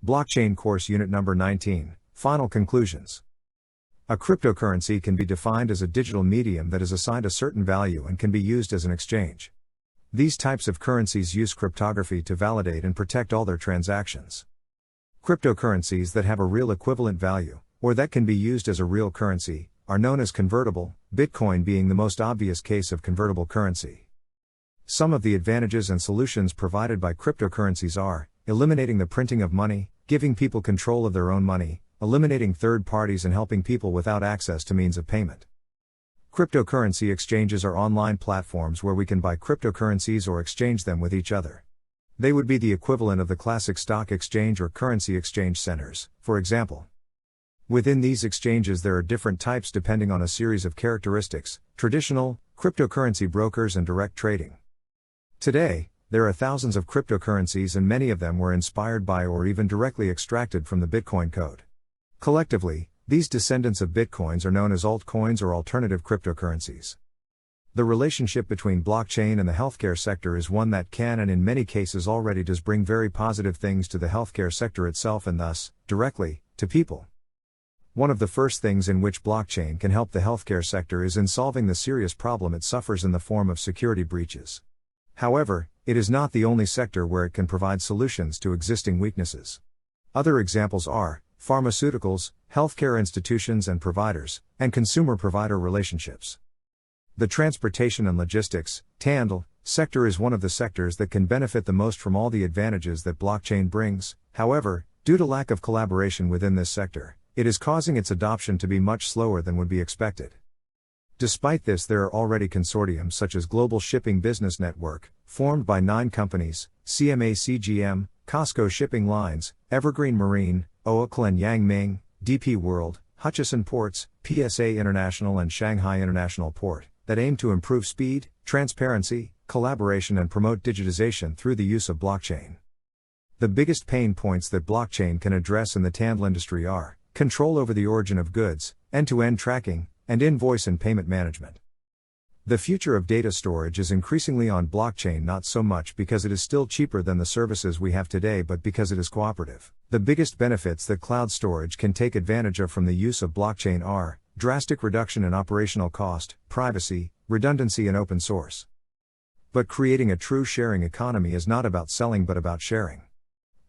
Blockchain Course Unit Number 19, Final Conclusions. A cryptocurrency can be defined as a digital medium that is assigned a certain value and can be used as an exchange. These types of currencies use cryptography to validate and protect all their transactions. Cryptocurrencies that have a real equivalent value, or that can be used as a real currency, are known as convertible, Bitcoin being the most obvious case of convertible currency. Some of the advantages and solutions provided by cryptocurrencies are eliminating the printing of money, giving people control of their own money, eliminating third parties and helping people without access to means of payment. Cryptocurrency exchanges are online platforms where we can buy cryptocurrencies or exchange them with each other. They would be the equivalent of the classic stock exchange or currency exchange centers, for example. Within these exchanges there are different types depending on a series of characteristics: traditional, cryptocurrency brokers and direct trading. Today, there are thousands of cryptocurrencies and many of them were inspired by or even directly extracted from the Bitcoin code. Collectively, these descendants of Bitcoins are known as altcoins or alternative cryptocurrencies. The relationship between blockchain and the healthcare sector is one that can and in many cases already does bring very positive things to the healthcare sector itself and thus, directly, to people. One of the first things in which blockchain can help the healthcare sector is in solving the serious problem it suffers in the form of security breaches. However, it is not the only sector where it can provide solutions to existing weaknesses. Other examples are pharmaceuticals, healthcare institutions and providers, and consumer-provider relationships. The transportation and logistics (TANL) sector is one of the sectors that can benefit the most from all the advantages that blockchain brings. However, due to lack of collaboration within this sector, it is causing its adoption to be much slower than would be expected. Despite this, there are already consortiums such as Global Shipping Business Network, formed by 9 companies: CMA CGM, Costco Shipping Lines, Evergreen Marine, Oracle and Yangming, DP World, Hutchison Ports, PSA International and Shanghai International Port, that aim to improve speed, transparency, collaboration and promote digitization through the use of blockchain. The biggest pain points that blockchain can address in the TANL industry are control over the origin of goods, end-to-end tracking, and invoice and payment management. The future of data storage is increasingly on blockchain, not so much because it is still cheaper than the services we have today but because it is cooperative. The biggest benefits that cloud storage can take advantage of from the use of blockchain are drastic reduction in operational cost, privacy, redundancy and open source. But creating a true sharing economy is not about selling but about sharing.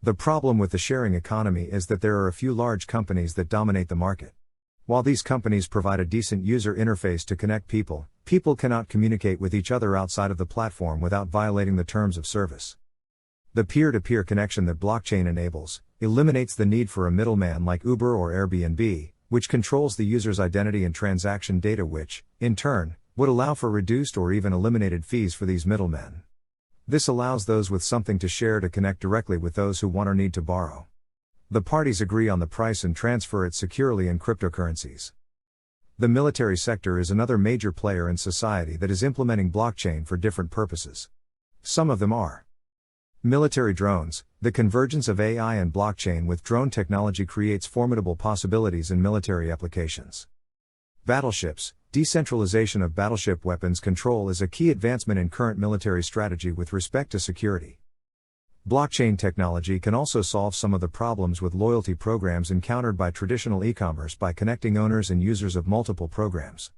The problem with the sharing economy is that there are a few large companies that dominate the market. While these companies provide a decent user interface to connect people, people cannot communicate with each other outside of the platform without violating the terms of service. The peer-to-peer connection that blockchain enables eliminates the need for a middleman like Uber or Airbnb, which controls the user's identity and transaction data, which, in turn, would allow for reduced or even eliminated fees for these middlemen. This allows those with something to share to connect directly with those who want or need to borrow. The parties agree on the price and transfer it securely in cryptocurrencies. The military sector is another major player in society that is implementing blockchain for different purposes. Some of them are military drones. The convergence of AI and blockchain with drone technology creates formidable possibilities in military applications. Battleships. Decentralization of battleship weapons control is a key advancement in current military strategy with respect to security. Blockchain technology can also solve some of the problems with loyalty programs encountered by traditional e-commerce by connecting owners and users of multiple programs.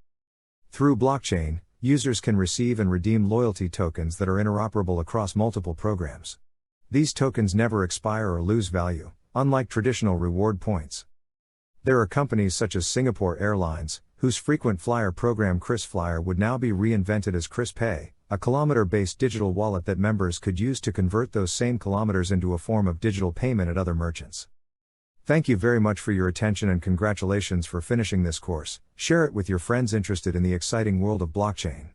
Through blockchain, users can receive and redeem loyalty tokens that are interoperable across multiple programs. These tokens never expire or lose value, unlike traditional reward points. There are companies such as Singapore Airlines, whose frequent flyer program KrisFlyer would now be reinvented as KrisPay, a kilometer-based digital wallet that members could use to convert those same kilometers into a form of digital payment at other merchants. Thank you very much for your attention and congratulations for finishing this course. Share it with your friends interested in the exciting world of blockchain.